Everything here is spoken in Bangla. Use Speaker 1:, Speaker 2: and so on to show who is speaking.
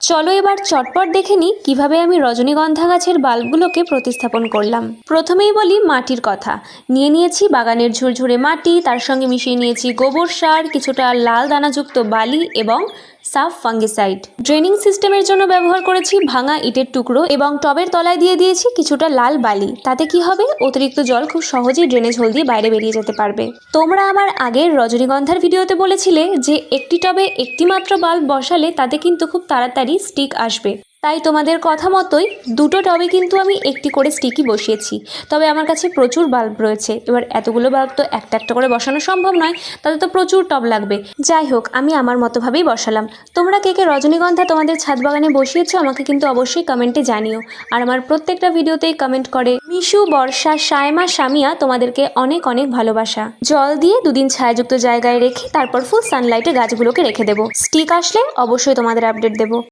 Speaker 1: চলো এবার চটপট দেখে নিই কিভাবে আমি রজনীগন্ধা গাছের বাল্বগুলোকে প্রতিস্থাপন করলাম। প্রথমেই বলি মাটির কথা। নিয়েছি বাগানের ঝুরঝুরে মাটি, তার সঙ্গে মিশিয়ে নিয়েছি গোবর সার, কিছুটা লাল দানাযুক্ত বালি এবং সাফ ফাঙ্গিসাইড। ড্রেনিং সিস্টেমের জন্য ব্যবহার করেছি ভাঙা ইটের টুকরো এবং টবের তলায় দিয়ে দিয়েছি কিছুটা লাল বালি। তাতে কি হবে, অতিরিক্ত জল খুব সহজেই ড্রেনেজ হোল দিয়ে বাইরে বেরিয়ে যেতে পারবে। তোমরা আমার আগের রজনীগন্ধার ভিডিওতে বলেছিলে যে একটি টবে একটি মাত্র বাল্ব বসালে তাতে কিন্তু খুব তাড়াতাড়ি স্টিক আসবে। তাই তোমাদের কথা মতোই দুটো টবে কিন্তু আমি একটি করে স্টিকই বসিয়েছি। তবে আমার কাছে প্রচুর বাল্ব রয়েছে, এবার এতগুলো বাল্ব তো একটা একটা করে বসানো সম্ভব নয়, তাতে তো প্রচুর টব লাগবে। যাই হোক, আমি আমার মতোভাবেই বসালাম। তোমরা কে কে রজনীগন্ধা তোমাদের ছাদ বাগানে বসিয়েছো আমাকে কিন্তু অবশ্যই কমেন্টে জানিও। আর আমার প্রত্যেকটা ভিডিওতেই কমেন্ট করে মিশু, বর্ষা, সায়মা, সামিয়া, তোমাদেরকে অনেক অনেক ভালোবাসা। জল দিয়ে দুদিন ছায়াযুক্ত জায়গায় রেখে তারপর ফুল সানলাইটে গাছগুলোকে রেখে দেবো। স্টিক আসলে অবশ্যই তোমাদের আপডেট দেবো।